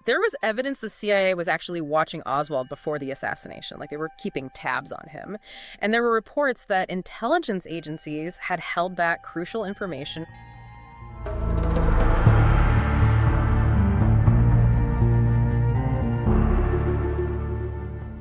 There was evidence the CIA was actually watching Oswald before the assassination, like they were keeping tabs on him. And there were reports that intelligence agencies had held back crucial information.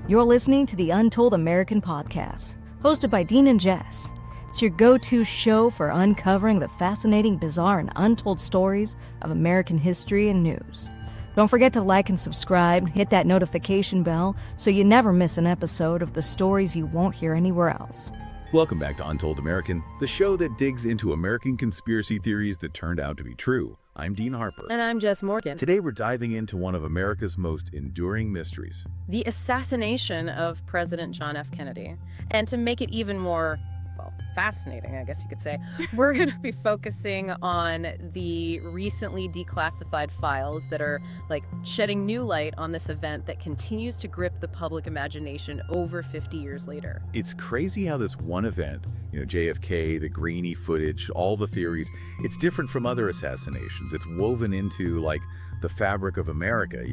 You're listening to the Untold American Podcast, hosted by Dean and Jess. It's your go-to show for uncovering the fascinating, bizarre, and untold stories of American history and news. Don't forget to like and subscribe, hit that notification bell so you never miss an episode of the stories you won't hear anywhere else. Welcome back to Untold American, the show that digs into American conspiracy theories that turned out to be true. I'm Dean Harper. And I'm Jess Morgan. Today we're diving into one of America's most enduring mysteries. The assassination of President John F. Kennedy. And to make it even more, well, fascinating, I guess you could say, we're going to be focusing on the recently declassified files that are like shedding new light on this event that continues to grip the public imagination over 50 years later. It's crazy how this one event, JFK, the grainy footage, all the theories, it's different from other assassinations. It's woven into like the fabric of America,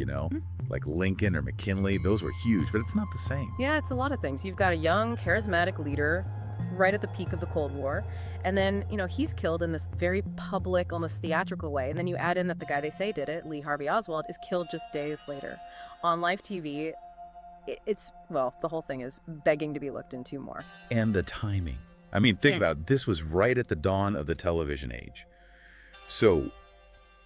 like Lincoln or McKinley. Those were huge, but it's not the same. Yeah, it's a lot of things. You've got a young, charismatic leader right at the peak of the Cold War. And then, he's killed in this very public, almost theatrical way. And then you add in that the guy they say did it, Lee Harvey Oswald, is killed just days later. On live TV, the whole thing is begging to be looked into more. And the timing. I mean, think about it. This was right at the dawn of the television age. So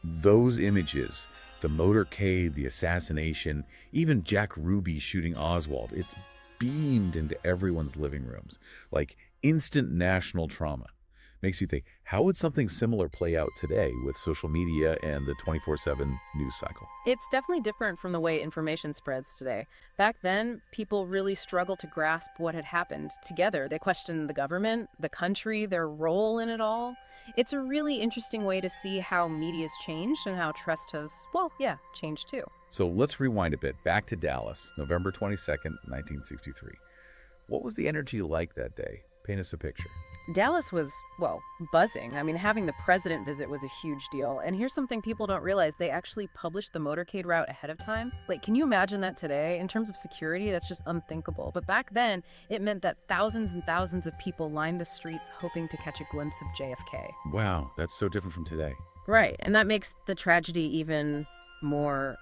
those images, the motorcade, the assassination, even Jack Ruby shooting Oswald, it's beamed into everyone's living rooms, like instant national trauma. Makes you think, how would something similar play out today with social media and the 24/7 news cycle? It's definitely different from the way information spreads today. Back then, people really struggled to grasp what had happened together. They questioned the government, the country, their role in it all. It's a really interesting way to see how media's changed and how trust has, changed too. So let's rewind a bit, back to Dallas, November 22nd, 1963. What was the energy like that day? Paint us a picture. Dallas was, buzzing. I mean, having the president visit was a huge deal. And here's something people don't realize. They actually published the motorcade route ahead of time. Like, can you imagine that today? In terms of security, that's just unthinkable. But back then, it meant that thousands and thousands of people lined the streets hoping to catch a glimpse of JFK. Wow, that's so different from today. Right. And that makes the tragedy even more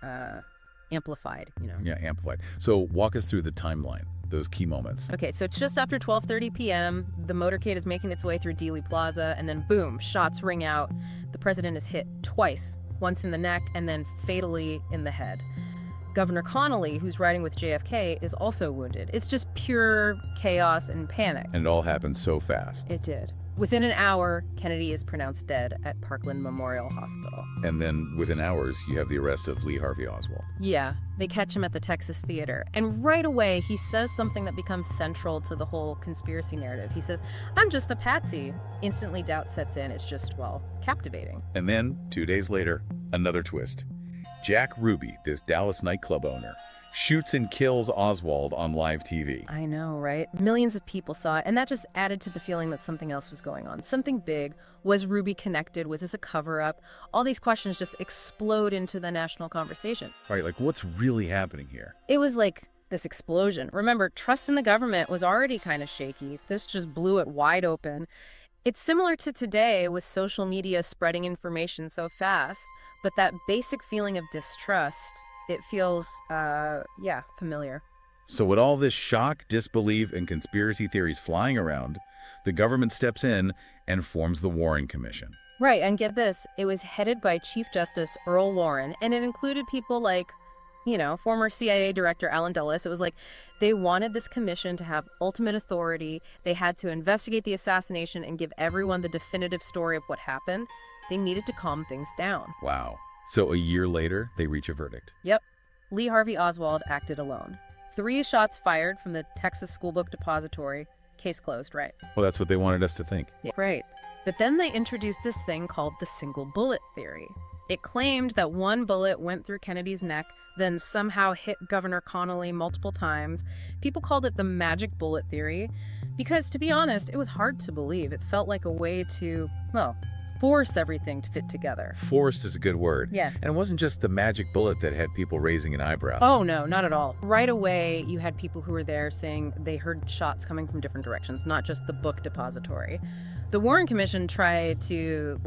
amplified, Yeah, amplified. So walk us through the timeline, those key moments. Okay, so it's just after 12:30 p.m. The motorcade is making its way through Dealey Plaza, and then boom, shots ring out. The president is hit twice, once in the neck and then fatally in the head. Governor Connolly, who's riding with JFK, is also wounded. It's just pure chaos and panic. And it all happened so fast. It did. Within an hour, Kennedy is pronounced dead at Parkland Memorial Hospital. And then within hours, you have the arrest of Lee Harvey Oswald. Yeah, they catch him at the Texas Theater. And right away, he says something that becomes central to the whole conspiracy narrative. He says, "I'm just the patsy." Instantly, doubt sets in. It's just, captivating. And then, 2 days later, another twist. Jack Ruby, this Dallas nightclub owner, shoots and kills Oswald on live TV. I know, right? Millions of people saw it, and that just added to the feeling that something else was going on. Something big. Was Ruby connected? Was this a cover-up? All these questions just explode into the national conversation. Right, like what's really happening here? It was like this explosion. Remember, trust in the government was already kind of shaky. This just blew it wide open. It's similar to today with social media spreading information so fast, but that basic feeling of distrust, it feels, familiar. So with all this shock, disbelief, and conspiracy theories flying around, the government steps in and forms the Warren Commission. Right, and get this, it was headed by Chief Justice Earl Warren, and it included people like, former CIA Director Allen Dulles. It was like they wanted this commission to have ultimate authority. They had to investigate the assassination and give everyone the definitive story of what happened. They needed to calm things down. Wow. So a year later, they reach a verdict. Yep. Lee Harvey Oswald acted alone. 3 shots fired from the Texas Schoolbook Depository. Case closed, right? Well, that's what they wanted us to think. Yeah, right. But then they introduced this thing called the single bullet theory. It claimed that one bullet went through Kennedy's neck, then somehow hit Governor Connolly multiple times. People called it the magic bullet theory because, to be honest, it was hard to believe. It felt like a way to, force everything to fit together. Forced is a good word. Yeah. And it wasn't just the magic bullet that had people raising an eyebrow. Oh, no, not at all. Right away, you had people who were there saying they heard shots coming from different directions, not just the book depository. The Warren Commission tried to,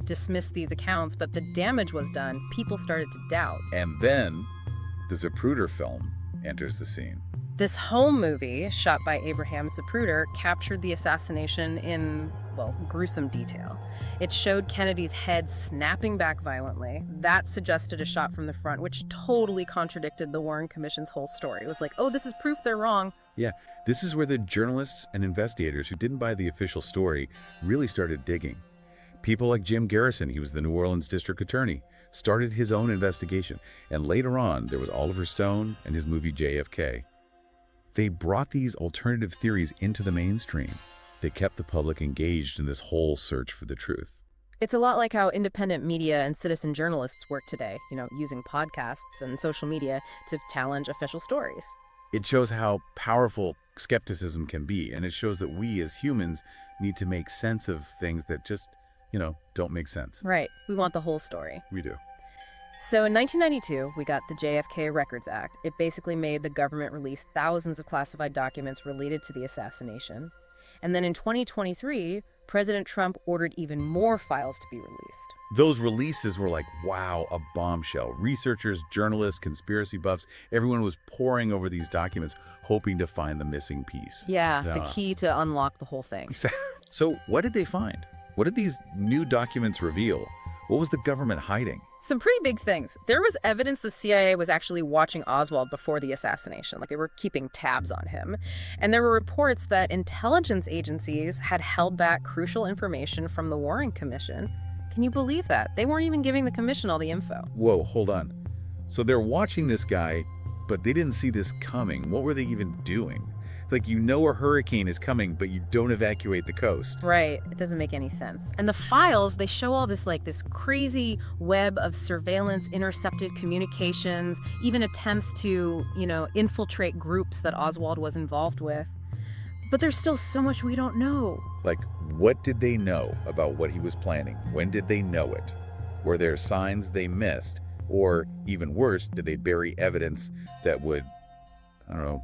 dismiss these accounts, but the damage was done. People started to doubt. And then the Zapruder film enters the scene. This home movie, shot by Abraham Zapruder, captured the assassination in, gruesome detail. It showed Kennedy's head snapping back violently. That suggested a shot from the front, which totally contradicted the Warren Commission's whole story. It was like, oh, this is proof they're wrong. Yeah, this is where the journalists and investigators who didn't buy the official story really started digging. People like Jim Garrison, he was the New Orleans district attorney, started his own investigation. And later on, there was Oliver Stone and his movie JFK. They brought these alternative theories into the mainstream. They kept the public engaged in this whole search for the truth. It's a lot like how independent media and citizen journalists work today, using podcasts and social media to challenge official stories. It shows how powerful skepticism can be, and it shows that we as humans need to make sense of things that just, don't make sense. Right. We want the whole story. We do. So in 1992, we got the JFK Records Act. It basically made the government release thousands of classified documents related to the assassination. And then in 2023, President Trump ordered even more files to be released. Those releases were like, wow, a bombshell. Researchers, journalists, conspiracy buffs, everyone was poring over these documents, hoping to find the missing piece. Yeah, the key to unlock the whole thing. So what did they find? What did these new documents reveal? What was the government hiding? Some pretty big things. There was evidence the CIA was actually watching Oswald before the assassination, they were keeping tabs on him. And there were reports that intelligence agencies had held back crucial information from the Warren Commission. Can you believe that? They weren't even giving the commission all the info. Whoa, hold on. So they're watching this guy, but they didn't see this coming. What were they even doing? It's like a hurricane is coming, but you don't evacuate the coast. Right. It doesn't make any sense. And the files, they show all this this crazy web of surveillance, intercepted communications, even attempts to, infiltrate groups that Oswald was involved with. But there's still so much we don't know. What did they know about what he was planning? When did they know it? Were there signs they missed? Or even worse, did they bury evidence that would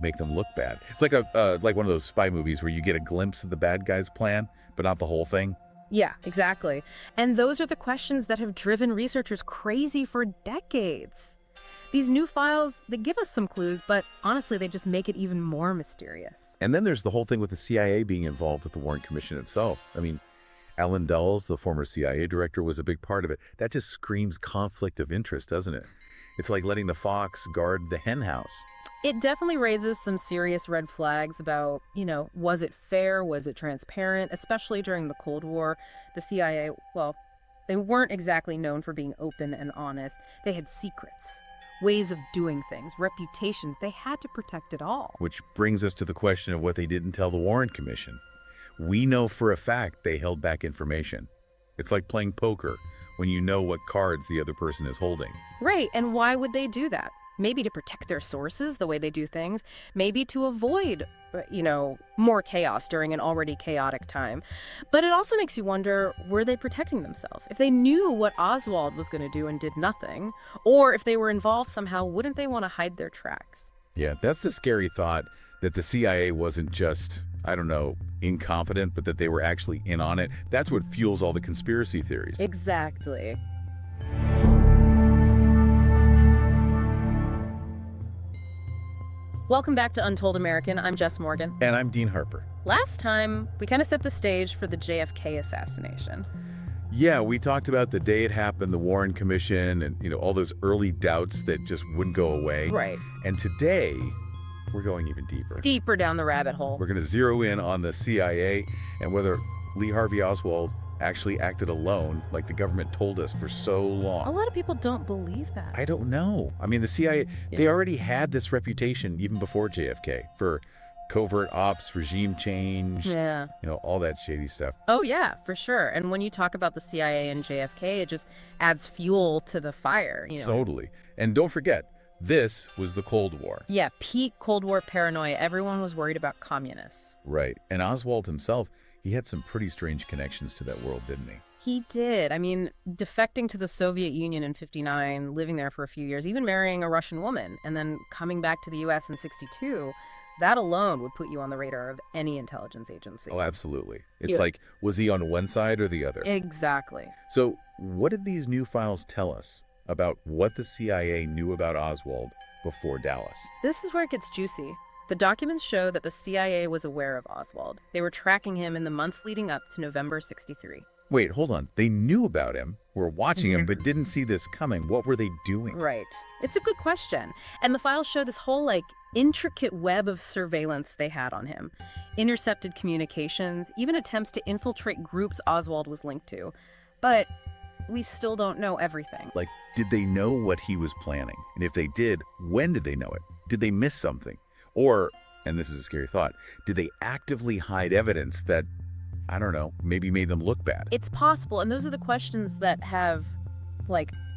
make them look bad? It's like like one of those spy movies where you get a glimpse of the bad guy's plan, but not the whole thing. Yeah, exactly. And those are the questions that have driven researchers crazy for decades. These new files, they give us some clues, but honestly, they just make it even more mysterious. And then there's the whole thing with the CIA being involved with the Warren Commission itself. Alan Dulles, the former CIA director, was a big part of it. That just screams conflict of interest, doesn't it? It's like letting the fox guard the hen house. It definitely raises some serious red flags about, was it fair? Was it transparent? Especially during the Cold War. The CIA, they weren't exactly known for being open and honest. They had secrets, ways of doing things, reputations. They had to protect it all. Which brings us to the question of what they didn't tell the Warren Commission. We know for a fact they held back information. It's like playing poker when you know what cards the other person is holding. Right, and why would they do that? Maybe to protect their sources, the way they do things. Maybe to avoid, more chaos during an already chaotic time. But it also makes you wonder, were they protecting themselves? If they knew what Oswald was going to do and did nothing, or if they were involved somehow, wouldn't they want to hide their tracks? Yeah, that's the scary thought, that the CIA wasn't just, incompetent, but that they were actually in on it. That's what fuels all the conspiracy theories. Exactly. Welcome back to Untold American. I'm Jess Morgan. And I'm Dean Harper. Last time, we kind of set the stage for the JFK assassination. Yeah, we talked about the day it happened, the Warren Commission, and all those early doubts that just wouldn't go away. Right. And today, we're going even deeper. Deeper down the rabbit hole. We're going to zero in on the CIA and whether Lee Harvey Oswald actually acted alone like the government told us for so long. A lot of people don't believe that. I don't know. The CIA, they already had this reputation even before JFK for covert ops, regime change, all that shady stuff. Oh, yeah, for sure. And when you talk about the CIA and JFK, it just adds fuel to the fire. Totally. And don't forget, this was the Cold War. Yeah, peak Cold War paranoia. Everyone was worried about communists. Right. And Oswald himself, He had some pretty strange connections to that world, didn't he? He did. I mean, defecting to the Soviet Union in 59, living there for a few years, even marrying a Russian woman, and then coming back to the U.S. in 62, that alone would put you on the radar of any intelligence agency. Oh, absolutely. It's Yeah. like, was he on one side or the other? Exactly. So what did these new files tell us about what the CIA knew about Oswald before Dallas? This is where it gets juicy. The documents show that the CIA was aware of Oswald. They were tracking him in the months leading up to November 63. Wait, hold on. They knew about him, were watching him, but didn't see this coming. What were they doing? Right. It's a good question. And the files show this whole, intricate web of surveillance they had on him. Intercepted communications, even attempts to infiltrate groups Oswald was linked to. But we still don't know everything. Like, did they know what he was planning? And if they did, when did they know it? Did they miss something? Or, and this is a scary thought, did they actively hide evidence that, I don't know, maybe made them look bad? It's possible, and those are the questions that have,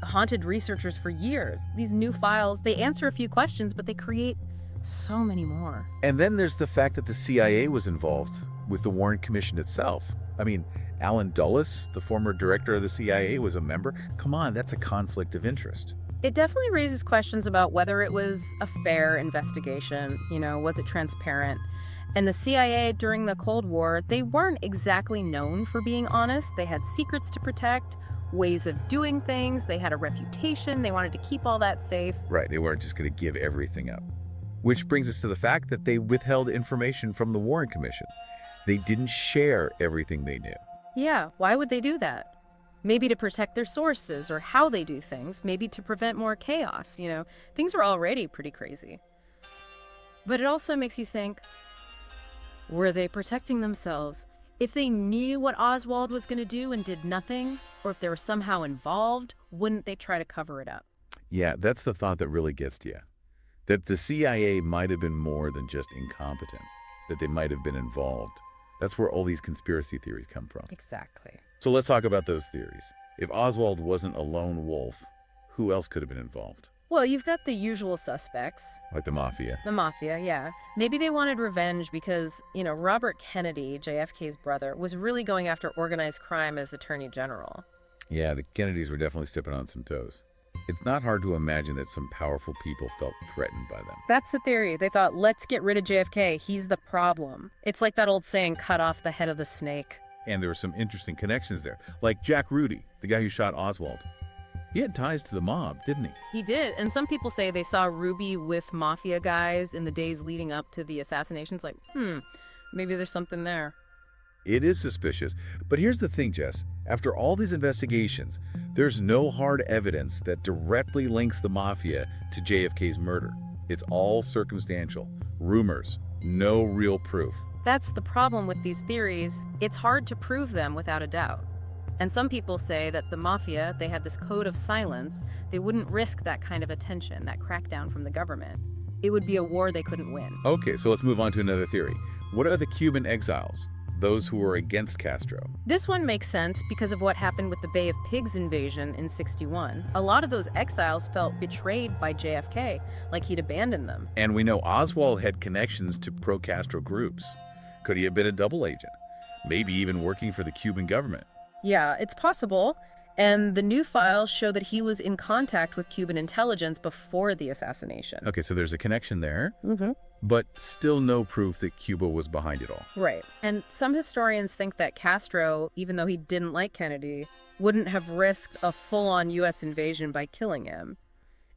haunted researchers for years. These new files, they answer a few questions, but they create so many more. And then there's the fact that the CIA was involved with the Warren Commission itself. I mean, Alan Dulles, the former director of the CIA, was a member. Come on, that's a conflict of interest. It definitely raises questions about whether it was a fair investigation. Was it transparent? And the CIA during the Cold War, they weren't exactly known for being honest. They had secrets to protect, ways of doing things. They had a reputation. They wanted to keep all that safe. Right, they weren't just going to give everything up. Which brings us to the fact that they withheld information from the Warren Commission. They didn't share everything they knew. Yeah, why would they do that? Maybe to protect their sources or how they do things. Maybe to prevent more chaos. Things were already pretty crazy. But it also makes you think, were they protecting themselves? If they knew what Oswald was going to do and did nothing, or if they were somehow involved, wouldn't they try to cover it up? Yeah, that's the thought that really gets to you. That the CIA might have been more than just incompetent, that they might have been involved. That's where all these conspiracy theories come from. Exactly. So let's talk about those theories. If Oswald wasn't a lone wolf, who else could have been involved? Well, you've got the usual suspects. Like the mafia. The mafia, yeah. Maybe they wanted revenge because, Robert Kennedy, JFK's brother, was really going after organized crime as Attorney General. Yeah, the Kennedys were definitely stepping on some toes. It's not hard to imagine that some powerful people felt threatened by them. That's the theory. They thought, let's get rid of JFK. He's the problem. It's like that old saying, cut off the head of the snake. And there were some interesting connections there. Like Jack Rudy, the guy who shot Oswald. He had ties to the mob, didn't he? He did. And some people say they saw Ruby with mafia guys in the days leading up to the assassinations. Maybe there's something there. It is suspicious. But here's the thing, Jess. After all these investigations, there's no hard evidence that directly links the mafia to JFK's murder. It's all circumstantial. Rumors. No real proof. That's the problem with these theories. It's hard to prove them without a doubt. And some people say that the mafia, they had this code of silence. They wouldn't risk that kind of attention, that crackdown from the government. It would be a war they couldn't win. Okay, so let's move on to another theory. What are the Cuban exiles? Those who were against Castro. This one makes sense because of what happened with the Bay of Pigs invasion in '61. A lot of those exiles felt betrayed by JFK, like he'd abandoned them. And we know Oswald had connections to pro-Castro groups. Could he have been a double agent? Maybe even working for the Cuban government. Yeah, it's possible. And the new files show that he was in contact with Cuban intelligence before the assassination. Okay, so there's a connection there, Mm-hmm. but still no proof that Cuba was behind it all. Right. And some historians think that Castro, even though he didn't like Kennedy, wouldn't have risked a full-on U.S. invasion by killing him.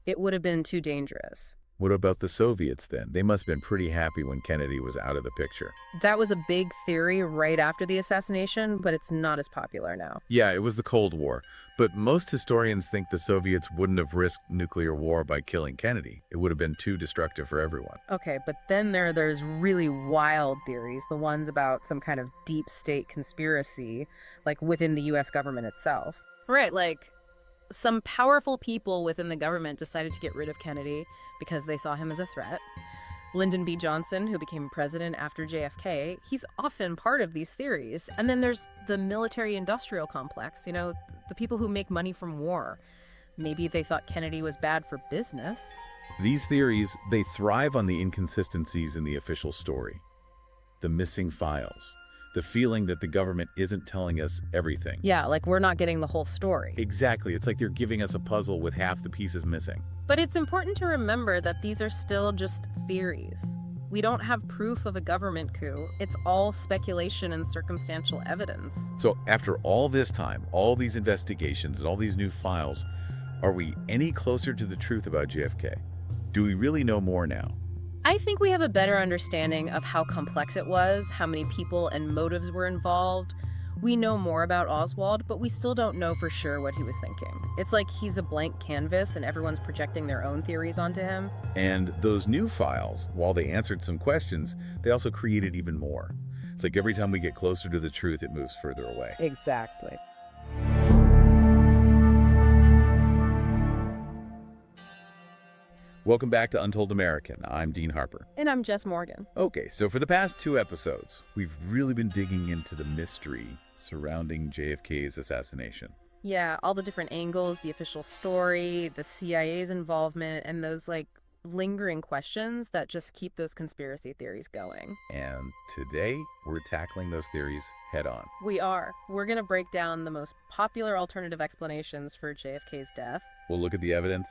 It would have been too dangerous. What about the Soviets then? They must have been pretty happy when Kennedy was out of the picture. That was a big theory right after the assassination, but it's not as popular now. Yeah, it was the Cold War, but most historians think the Soviets wouldn't have risked nuclear war by killing Kennedy. It would have been too destructive for everyone. Okay, but then there's really wild theories, the ones about some kind of deep state conspiracy, like within the U.S. government itself. Right, like some powerful people within the government decided to get rid of Kennedy because they saw him as a threat. Lyndon B. Johnson, who became president after JFK, he's often part of these theories. And then there's the military-industrial complex, the people who make money from war. Maybe they thought Kennedy was bad for business. These theories, they thrive on the inconsistencies in the official story. The missing files, The feeling that the government isn't telling us everything. Yeah, like we're not getting the whole story. Exactly. It's like they're giving us a puzzle with half the pieces missing. But it's important to remember that these are still just theories. We don't have proof of a government coup. It's all speculation and circumstantial evidence. So after all this time, all these investigations and all these new files, are we any closer to the truth about JFK? Do we really know more now? I think we have a better understanding of how complex it was, how many people and motives were involved. We know more about Oswald, but we still don't know for sure what he was thinking. It's like he's a blank canvas and everyone's projecting their own theories onto him. And those new files, while they answered some questions, they also created even more. It's like every time we get closer to the truth, it moves further away. Exactly. Welcome back to Untold American. I'm Dean Harper. And I'm Jess Morgan. Okay, so for the past 2 episodes, we've really been digging into the mystery surrounding JFK's assassination. Yeah, all the different angles, the official story, the CIA's involvement, and those lingering questions that just keep those conspiracy theories going. And today, we're tackling those theories head on. We are. We're going to break down the most popular alternative explanations for JFK's death. We'll look at the evidence,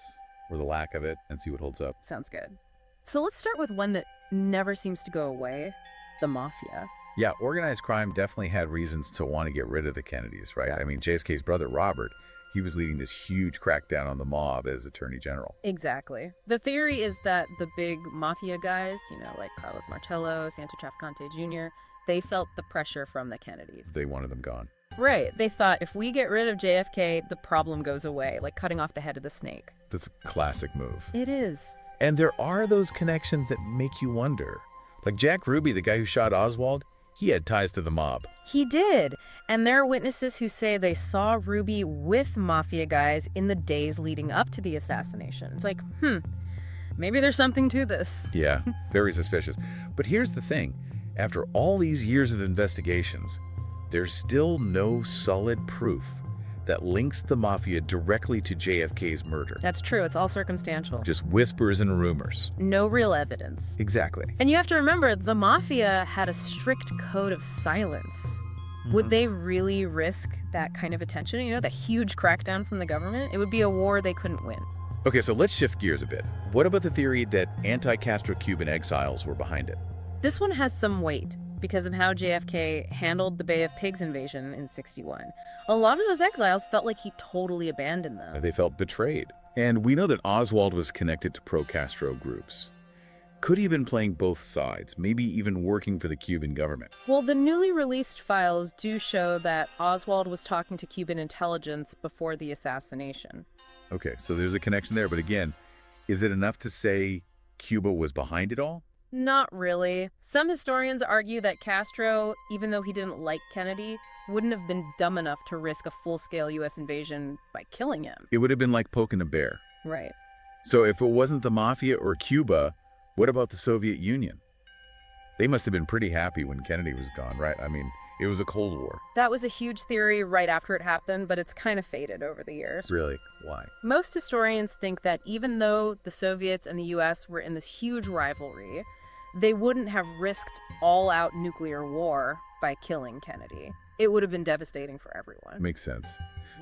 or the lack of it, and see what holds up. Sounds good. So let's start with one that never seems to go away, the mafia. Yeah, organized crime definitely had reasons to want to get rid of the Kennedys, right? I mean, JFK's brother, Robert, he was leading this huge crackdown on the mob as Attorney General. Exactly. The theory is that the big mafia guys, like Carlos Martello, Santo Trafficante Jr., they felt the pressure from the Kennedys. They wanted them gone. Right. They thought if we get rid of JFK, the problem goes away, like cutting off the head of the snake. That's a classic move. It is. And there are those connections that make you wonder. Like Jack Ruby, the guy who shot Oswald, he had ties to the mob. He did. And there are witnesses who say they saw Ruby with mafia guys in the days leading up to the assassination. It's like, maybe there's something to this. Yeah, very suspicious. But here's the thing. After all these years of investigations, there's still no solid proof that links the mafia directly to JFK's murder. That's true. It's all circumstantial. Just whispers and rumors. No real evidence. Exactly. And you have to remember, the mafia had a strict code of silence. Would they really risk that kind of attention? The huge crackdown from the government? It would be a war they couldn't win. Okay, so let's shift gears a bit. What about the theory that anti-Castro Cuban exiles were behind it? This one has some weight because of how JFK handled the Bay of Pigs invasion in '61. A lot of those exiles felt like he totally abandoned them. They felt betrayed. And we know that Oswald was connected to pro-Castro groups. Could he have been playing both sides, maybe even working for the Cuban government? Well, the newly released files do show that Oswald was talking to Cuban intelligence before the assassination. Okay, so there's a connection there, but again, is it enough to say Cuba was behind it all? Not really. Some historians argue that Castro, even though he didn't like Kennedy, wouldn't have been dumb enough to risk a full-scale U.S. invasion by killing him. It would have been like poking a bear. Right. So if it wasn't the mafia or Cuba, what about the Soviet Union? They must have been pretty happy when Kennedy was gone, right? I mean, it was a Cold War. That was a huge theory right after it happened, but it's kind of faded over the years. Really? Why? Most historians think that even though the Soviets and the U.S. were in this huge rivalry, they wouldn't have risked all-out nuclear war by killing Kennedy. It would have been devastating for everyone. Makes sense.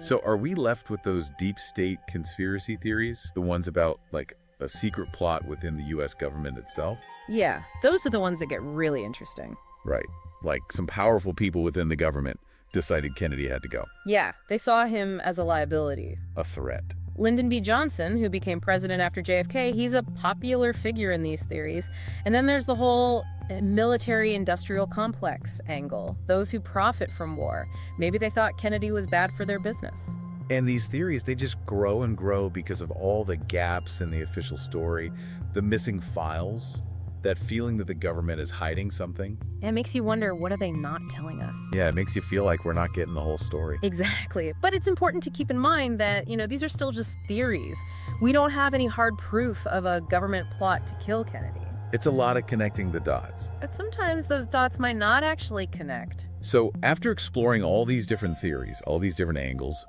So are we left with those deep state conspiracy theories? The ones about, like, a secret plot within the U.S. government itself? Yeah, those are the ones that get really interesting. Right. Like some powerful people within the government decided Kennedy had to go. Yeah, they saw him as a liability. A threat. Lyndon B. Johnson, who became president after JFK, he's a popular figure in these theories. And then there's the whole military-industrial complex angle. Those who profit from war. Maybe they thought Kennedy was bad for their business. And these theories, they just grow and grow because of all the gaps in the official story, the missing files, that feeling that the government is hiding something. It makes you wonder, what are they not telling us? Yeah, it makes you feel like we're not getting the whole story. Exactly. But it's important to keep in mind that, these are still just theories. We don't have any hard proof of a government plot to kill Kennedy. It's a lot of connecting the dots. But sometimes those dots might not actually connect. So after exploring all these different theories, all these different angles,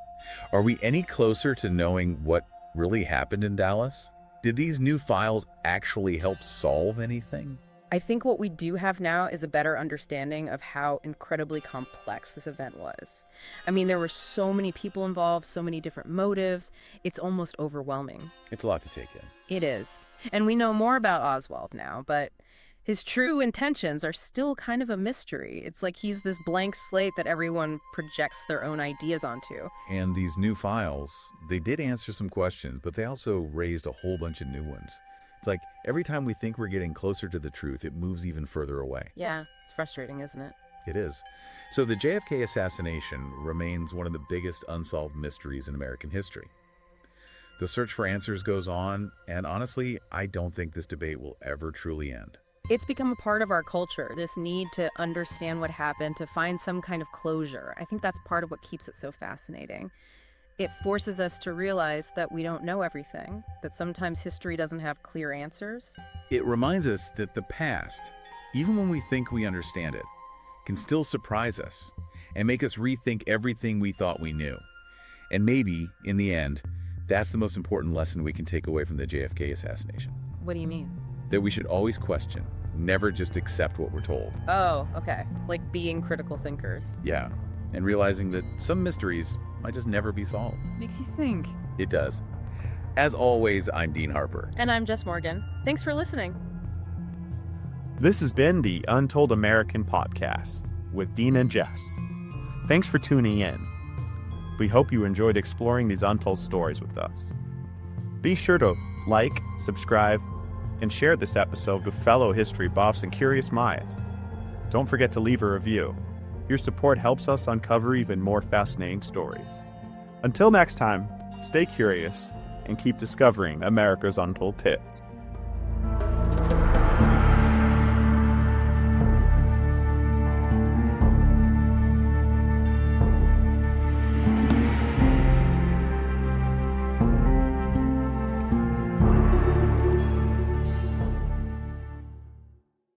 are we any closer to knowing what really happened in Dallas? Did these new files actually help solve anything? I think what we do have now is a better understanding of how incredibly complex this event was. I mean, there were so many people involved, so many different motives. It's almost overwhelming. It's a lot to take in. It is. And we know more about Oswald now, but his true intentions are still kind of a mystery. It's like he's this blank slate that everyone projects their own ideas onto. And these new files, they did answer some questions, but they also raised a whole bunch of new ones. It's like every time we think we're getting closer to the truth, it moves even further away. Yeah, it's frustrating, isn't it? It is. So the JFK assassination remains one of the biggest unsolved mysteries in American history. The search for answers goes on, and honestly, I don't think this debate will ever truly end. It's become a part of our culture, this need to understand what happened, to find some kind of closure. I think that's part of what keeps it so fascinating. It forces us to realize that we don't know everything, that sometimes history doesn't have clear answers. It reminds us that the past, even when we think we understand it, can still surprise us and make us rethink everything we thought we knew. And maybe, in the end, that's the most important lesson we can take away from the JFK assassination. What do you mean? That we should always question, never just accept what we're told. Oh, okay. Like being critical thinkers. Yeah, and realizing that some mysteries might just never be solved. Makes you think. It does. As always, I'm Dean Harper. And I'm Jess Morgan. Thanks for listening. This has been the Untold American Podcast with Dean and Jess. Thanks for tuning in. We hope you enjoyed exploring these untold stories with us. Be sure to like, subscribe, and share this episode with fellow history buffs and curious minds. Don't forget to leave a review. Your support helps us uncover even more fascinating stories. Until next time, stay curious and keep discovering America's untold tales.